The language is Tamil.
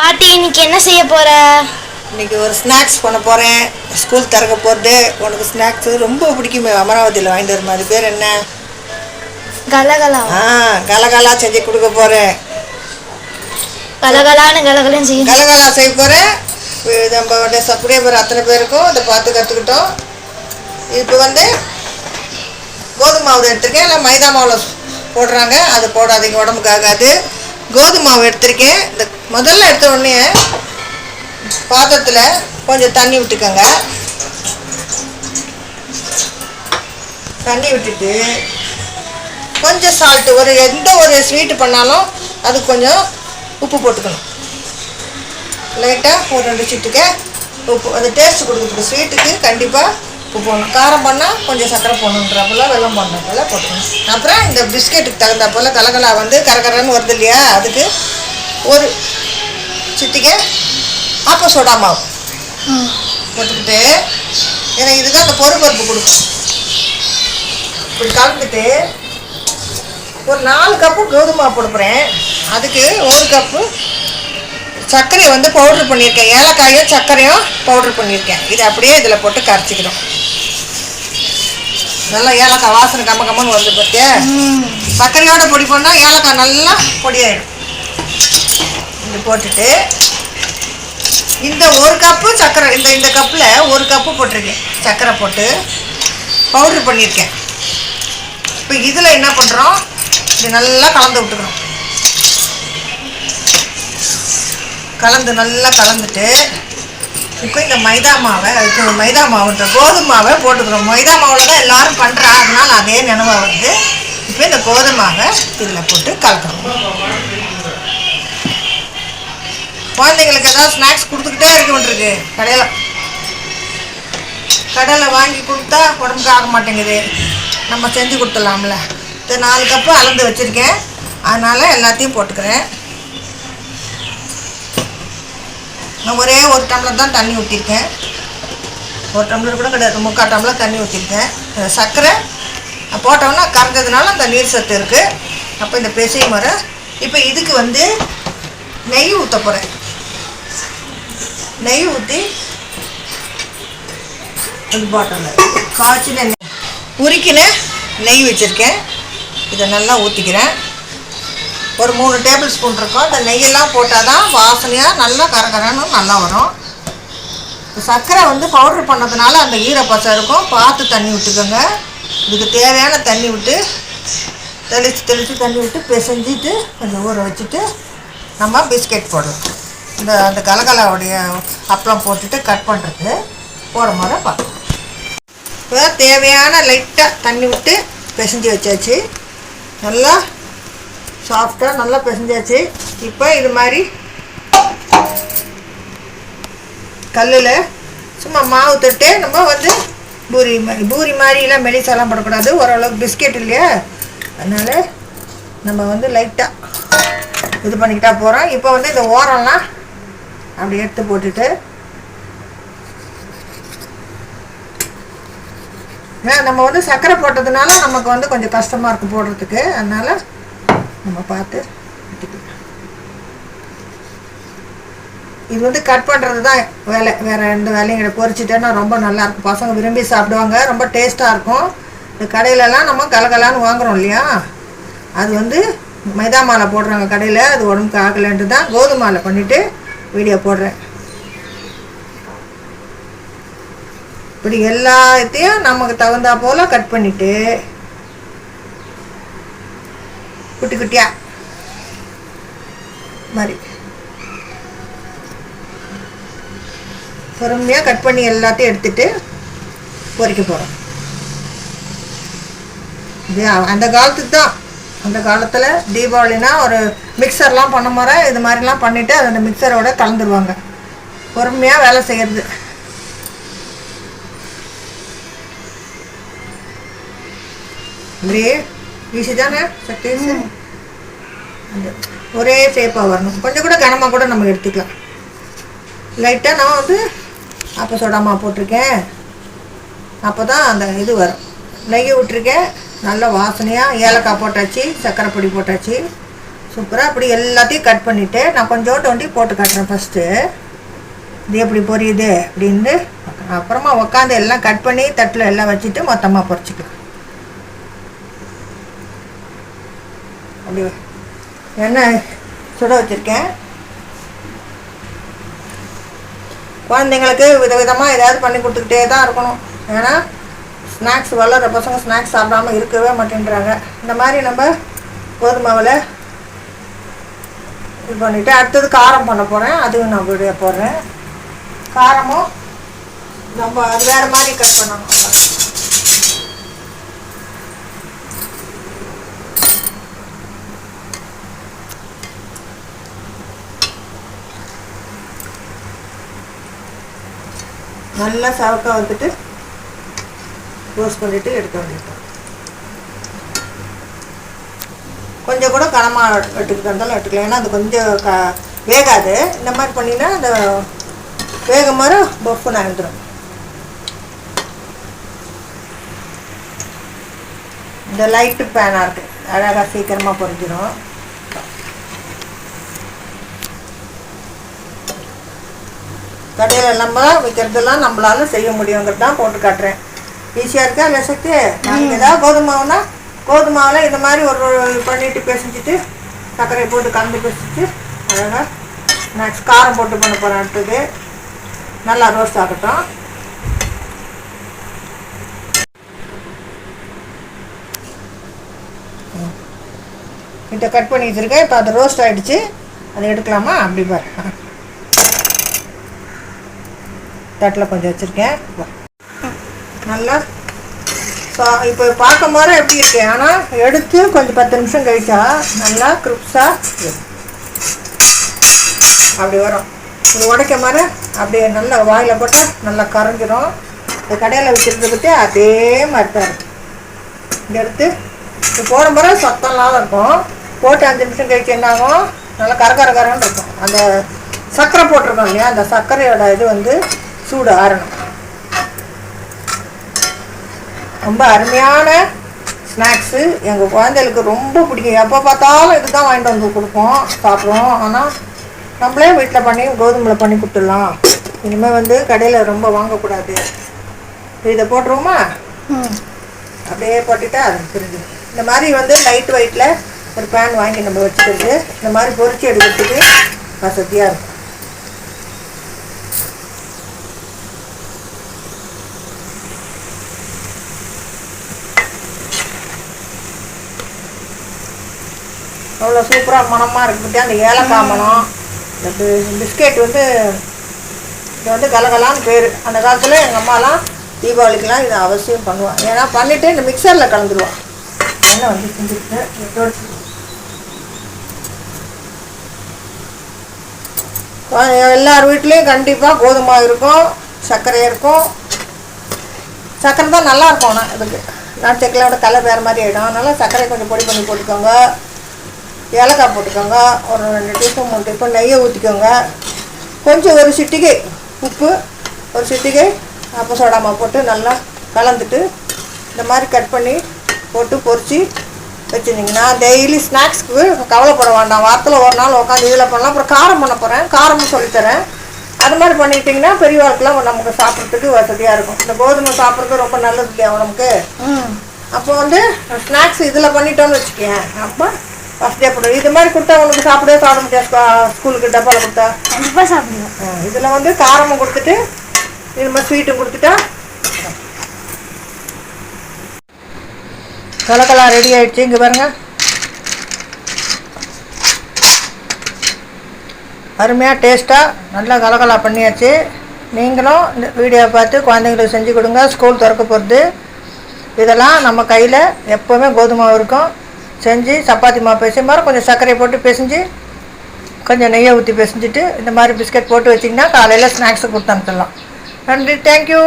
பாட்டி இன்னைக்கு என்ன செய்ய போற? இன்னைக்கு ஒரு ஸ்நாக்ஸ் பண்ண போகிறேன். ஸ்கூல் திறக்க போகிறது. உனக்கு ஸ்நாக்ஸு ரொம்ப பிடிக்குமே, அமராவதியில் வாங்கிட்டு வருமா, அது பேர் என்ன? கலகலா. கலகலா செஞ்சு கொடுக்க போகிறேன். கலகலான்னு கலகலன்னு செய்ய. கலகலா செய்ய போகிறேன். நம்ம சப்படியே பேர் அத்தனை பேருக்கும் இதை பார்த்து கற்றுக்கிட்டோம். இப்போ கோதுமை மாவு எடுத்திருக்கேன். இல்லை மைதா மாவில் போடுறாங்க, அது போடாதீங்க, உடம்புக்கு ஆகாது. கோதுமை மாவு எடுத்திருக்கேன். இந்த முதல்ல எடுத்த உடனே பாத்திரத்தில் கொஞ்சம் தண்ணி விட்டுக்கோங்க. தண்ணி விட்டுட்டு கொஞ்சம் சால்ட்டு, எந்த ஒரு ஸ்வீட்டு பண்ணாலும் அது கொஞ்சம் உப்பு போட்டுக்கணும். லைட்டாக ஒரு 2 சிட்டுக்க உப்பு, அது டேஸ்ட்டு கொடுக்குறதுக்கு. ஸ்வீட்டுக்கு கண்டிப்பாக உப்பு போடணும். காரம் பண்ணால் கொஞ்சம் சர்க்கரை போடணுன்றப்போல, வெல்லம் போடணுன்றப்போல போட்டுக்கணும். அப்புறம் இந்த பிஸ்கெட்டுக்கு தகுந்தாப்போல் கலகலா கரகரன்னு வருது இல்லையா, அதுக்கு ஒரு சிட்டிக்கை ஆப்ப சோடா மாவு போட்டுக்கிட்டு, ஏன்னா இதுதான் அந்த பொறுப்பருப்பு கொடுக்கும். இப்படி கலந்துட்டு ஒரு 4 கப்பு கோதுமை மாவு போடுறேன். அதுக்கு 1 கப்பு சர்க்கரையை பவுட்ரு பண்ணியிருக்கேன். ஏலக்காயும் சர்க்கரையும் பவுட்ரு பண்ணியிருக்கேன். இதை அப்படியே இதில் போட்டு கரைச்சிக்கணும். நல்லா ஏலக்காய் வாசனை கம்மன்னு வந்து பார்த்தியா. சர்க்கரையோட பொடி பண்ணால் ஏலக்காய் நல்லா பொடியாயிடும். இது போட்டுட்டு இந்த 1 கப்பு சர்க்கரை, இந்த கப்பில் 1 கப்பு போட்டிருக்கேன். சர்க்கரை போட்டு பவுட்ரு பண்ணியிருக்கேன். இப்போ இதில் என்ன பண்ணுறோம், இது நல்லா கலந்து விட்டுக்கணும். நல்லா கலந்துட்டு இப்போ இந்த மைதா மாவை, அதுக்கு மைதா மாவுன்ற கோதுமை மாவை போட்டுக்கிறோம். மைதா மாவில் தான் எல்லோரும் பண்ணுறா, அதனால் அதே நினைவாக வருது. இப்போ இந்த கோதுமை மாவை இதில் போட்டு கலக்கணும். குழந்தைங்களுக்கு ஏதாவது ஸ்நாக்ஸ் கொடுத்துக்கிட்டே இருக்க வேண்டியிருக்கு. கடையில் வாங்கி கொடுத்தா உடம்புக்கு ஆக மாட்டேங்குது. நம்ம செஞ்சு கொடுத்துடலாம்ல. இது 4 கப்பு அளந்து வச்சுருக்கேன், அதனால் எல்லாத்தையும் போட்டுக்கிறேன். நான் ஒரே 1 டம்ளர் தான் தண்ணி ஊற்றிருக்கேன். 1 டம்ளர் கூட கிடையாது, 3/4 டம்ளர் தண்ணி ஊற்றிருக்கேன். சர்க்கரை போட்டோம்னா கறந்ததுனால அந்த நீர் சத்து இருக்குது. அப்போ இந்த பெசை முறை. இப்போ இதுக்கு நெய் ஊற்ற போகிறேன். நெய் ஊற்றி அந்த பாட்டில் காய்ச்சின உருக்கின நெய் வச்சுருக்கேன். இதை நல்லா ஊற்றிக்கிறேன். ஒரு 3 டேபிள் ஸ்பூன் இருக்கும். அந்த நெய்யெல்லாம் போட்டால் தான் வாசனையாக நல்லா கரகரன்னு நல்லா வரும். சர்க்கரை பவுட்ரு பண்ணதுனால அந்த ஈரப்பசை இருக்கும். பார்த்து தண்ணி விட்டுக்கோங்க. இதுக்கு தேவையான தண்ணி விட்டு தெளித்து தண்ணி விட்டு பிசைஞ்சிட்டு கொஞ்சம் ஊற வச்சுட்டு நம்ம பிஸ்கெட் போடலாம். அந்த கலகலாவுடைய அப்பளம் போட்டுட்டு கட் பண்ணுறது போட முறை பார்க்கலாம். இப்போ தேவையான லைட்டாக தண்ணி விட்டு பிசைஞ்சு வச்சாச்சு. நல்லா சாஃப்டாக நல்லா பிசைஞ்சாச்சு. இப்போ இது மாதிரி கல்லில் சும்மா மாவு தொட்டு நம்ம பூரி மாதிரிலாம் மெலிசாலாம் போடக்கூடாது. ஓரளவுக்கு பிஸ்கெட் இல்லையா, அதனால் நம்ம லைட்டாக இது பண்ணிக்கிட்டா போகிறோம். இப்போ இந்த ஓரம்லாம் அப்படி எடுத்து போட்டுட்டு, நம்ம சர்க்கரை போட்டதுனால நமக்கு கொஞ்சம் கஷ்டமாக இருக்கும் போடுறதுக்கு, அதனால் நம்ம பார்த்து எடுத்துக்கலாம். இது கட் பண்ணுறது தான் வேலை, வேறு எந்த வேலையும் கிடையாது. பொரிச்சிட்டேன்னா ரொம்ப நல்லாயிருக்கும். பசங்க விரும்பி சாப்பிடுவாங்க, ரொம்ப டேஸ்ட்டாக இருக்கும். இந்த கடையிலலாம் நம்ம கலகலான்னு வாங்குகிறோம் இல்லையா, அது மைதா மாலை போடுறாங்க கடையில். அது உடம்புக்கு ஆகலைன்ட்டு தான் கோதுமை மாலை பண்ணிவிட்டு வீடியோ போடுறேன். இப்படி எல்லாத்தையும் நமக்கு தகுந்தா போல் கட் பண்ணிவிட்டு குட்டி குட்டியாக மாதிரி பொறுமையாக கட் பண்ணி எல்லாத்தையும் எடுத்துகிட்டு பொரிக்க போகிறோம். இது அந்த காலத்துக்கு தான். அந்த காலத்தில் தீபாவளினா ஒரு மிக்சர்லாம் பண்ண முறை இது மாதிரிலாம் பண்ணிவிட்டு அதை அந்த மிக்சரோட கலந்துருவாங்க. பொறுமையாக வேலை செய்கிறது. இப்படியே ஈஸி தானே சக்திஸ். அந்த ஒரே ஷேப்பாக வரணும். கொஞ்சம் கூட கனமாக கூட நம்ம எடுத்துக்கலாம். லைட்டாக நான் ஆப்ப சோடா மாவு போட்டிருக்கேன். அப்போ தான் அந்த இது வரும். நெய் விட்டுருக்கேன். நல்ல வாசனையாக ஏலக்காய் போட்டாச்சு, சர்க்கரை பொடி போட்டாச்சு. சூப்பராக அப்படி எல்லாத்தையும் கட் பண்ணிவிட்டு நான் கொஞ்சோண்டு ஒண்டி போட்டு காட்டுறேன் ஃபஸ்ட்டு. இது எப்படி பொரியுது அப்படின்னு அப்புறமா உட்காந்து எல்லாம் கட் பண்ணி தட்டில் எல்லாம் வச்சுட்டு மொத்தமாக பொரிச்சிக்கலாம். அப்படி எண்ணெய் சுட வச்சுருக்கேன். குழந்தைங்களுக்கு விதவிதமாக ஏதாவது பண்ணி கொடுத்துக்கிட்டே தான் இருக்கணும். ஏன்னா ஸ்நாக்ஸ் வளர்கிற பசங்க ஸ்நாக்ஸ் சாப்பிடாமல் இருக்கவே மாட்டேன்றாங்க. இந்த மாதிரி நம்ம கோதுமாவில் இது பண்ணிவிட்டு அடுத்தது காரம் பண்ண போகிறேன். அதுவும் நான் வீடியோ போடுறேன். காரமும் நம்ம அது வேறு மாதிரி கட் பண்ணணும். நல்லா சவக்காக வந்துட்டு ரோஸ்ட் பண்ணிவிட்டு எடுக்க வேண்டியது. கொஞ்சம் கூட கனமாக எடுத்துக்கிட்டு இருந்தாலும் எடுத்துக்கலாம். ஏன்னா அது கொஞ்சம் வேகாது. இந்த மாதிரி பண்ணினா அந்த வேகம் மாதிரி பஃப்னு ஆகிடும். இந்த லைட்டு பேனாக இருக்குது, அழகாக சீக்கிரமாக பொரிஞ்சிடும். கடையில் நம்ம விற்கிறதெல்லாம் நம்மளால செய்ய முடியுங்கிறது தான் போட்டு காட்டுறேன். ஈஸியாக இருக்கா இல்லை சக்தி? நாங்கள் ஏதாவது கோதுமாவுனா கோதுமாவில் இந்த மாதிரி ஒரு பண்ணிட்டு பிசைஞ்சிட்டு சர்க்கரையை போட்டு கலந்து பிசைஞ்சிட்டு அழகாக ஸ்நாக்ஸ் காரம் போட்டு பண்ண போகிறேன். அடுத்தது நல்லா ரோஸ்ட் ஆகட்டும். இதை கட் பண்ணி வச்சுருக்கேன். இப்போ அது ரோஸ்ட் ஆகிடுச்சு. அதை எடுக்கலாமா? அப்படி பாரு, தட்டில் கொஞ்சம் வச்சுருக்கேன். நல்லா இப்போ பார்க்கும் போது எப்படி இருக்கு, ஆனால் எடுத்து கொஞ்சம் 10 நிமிஷம் கழிச்சா நல்லா கிரிப்ஸாக அப்படி வரும். இது உடைக்க மாதிரி அப்படியே நல்லா வாயில் போட்டால் நல்லா கரைஞ்சிரும். இந்த கடையில் வச்சுருந்த பற்றி அதே மாதிரி தான் இருக்கும். இந்த எடுத்து இது போடும் போது சத்தம்லாம் இருக்கும். போட்டு 5 நிமிஷம் கழிச்சு என்ன ஆகும், நல்லா கரன்னு இருக்கும். அந்த சர்க்கரை போட்டிருக்கோம் இல்லையா, அந்த சர்க்கரையோட இது வந்து சூடு ஆறணும். ரொம்ப அருமையான ஸ்நாக்ஸு. எங்கள் குழந்தைகளுக்கு ரொம்ப பிடிக்கும். எப்போ பார்த்தாலும் இது தான் வாங்கிட்டு வந்து கொடுப்போம், சாப்பிடுவோம். ஆனால் நம்மளே வீட்டில் பண்ணி கோதுமையில் பண்ணி கொடுத்துடலாம். இனிமேல் வந்து கடையில் ரொம்ப வாங்கக்கூடாது. இதை போட்டுருவோமா? அப்படியே போட்டுட்டா அது புரிஞ்சு. இந்த மாதிரி வந்து லைட் வெயிட்டில் ஒரு பேன் வாங்கி நம்ம வச்சுக்கிறது இந்த மாதிரி பொரிச்சு எடுக்கிறதுக்கு வசதியாக இருக்கும். அவ்வளோ சூப்பராக மனமாக இருக்குது. அந்த ஏலக்காய் மனம், இந்த பிஸ்கெட் வந்து இது வந்து கலகலான்னு பேர். அந்த காலத்தில் எங்கள் அம்மாலாம் தீபாவளிக்கெலாம் இதை அவசியம் பண்ணுவாள். ஏன்னா பண்ணிவிட்டு இந்த மிக்சரில் கலந்துருவாள். எண்ணெய் வந்து செஞ்சுட்டு எல்லார் வீட்லேயும் கண்டிப்பாக கோதுமை இருக்கும், சர்க்கரை இருக்கும். சர்க்கரை தான் நல்லாயிருக்கும். ஆனால் இதுக்கு நாட்டு சர்க்கரையோட கலர் வேறு மாதிரி ஆகிடும். அதனால் சர்க்கரை கொஞ்சம் பொடி பண்ணி போட்டுக்கோங்க. ஏலக்காய் போட்டுக்கோங்க. ஒரு 2 டீஸ்பூன் 3 டீஸ்பூன் நெய்யை ஊற்றிக்கோங்க. கொஞ்சம் ஒரு சிட்டிகை உப்பு, ஒரு சிட்டிகை அப்போ சோடாமா போட்டு நல்லா கலந்துட்டு இந்த மாதிரி கட் பண்ணி போட்டு பொரித்து வச்சுருந்தீங்கன்னா டெய்லி ஸ்நாக்ஸ்க்கு கவலைப்பட வேண்டாம். வாரத்தில் ஒரு நாள் உட்காந்து இதில் பண்ணலாம். அப்புறம் காரம் பண்ண போகிறேன், காரமும் சொல்லித்தரேன். அது மாதிரி பண்ணிக்கிட்டிங்கன்னா பெரியவாளுக்கெல்லாம் நமக்கு சாப்பிட்றதுக்கு வசதியாக இருக்கும். இந்த கோதுமை சாப்பிட்றது ரொம்ப நல்லது இல்லையா நமக்கு. அப்போ வந்து ஸ்நாக்ஸ் இதில் பண்ணிட்டோன்னு வச்சுக்கேன், அப்போ வசதியாக போடும். இது மாதிரி கொடுத்தா உனக்கு சாப்பிட முடியாது. ஸ்கூலுக்கு டப்பாவில் கொடுத்தா கண்டிப்பாக சாப்பிடுவோம். இதில் வந்து காரமும் கொடுத்துட்டு இது மாதிரி ஸ்வீட்டும் கொடுத்துட்டா கலக்கெல்லாம் ரெடி ஆகிடுச்சு. இங்கே பாருங்க, அருமையாக டேஸ்ட்டாக நல்லா கலக்கலா பண்ணியாச்சு. நீங்களும் இந்த வீடியோவை பார்த்து குழந்தைங்களுக்கு செஞ்சு கொடுங்க. ஸ்கூல் திறக்க போகிறது. இதெல்லாம் நம்ம கையில் எப்போவுமே கோதுமை இருக்கும். செஞ்சு சப்பாத்தி மாவு பிசையும் மாதிரி கொஞ்சம் சர்க்கரையை போட்டு பிசைஞ்சு கொஞ்சம் நெய்யை ஊற்றி பிசைஞ்சிட்டு இந்த மாதிரி பிஸ்கட் போட்டு வச்சிங்கன்னா காலையில் ஸ்நாக்ஸை கொடுத்து அனுப்பிச்சிடலாம். நன்றி, தேங்க்யூ.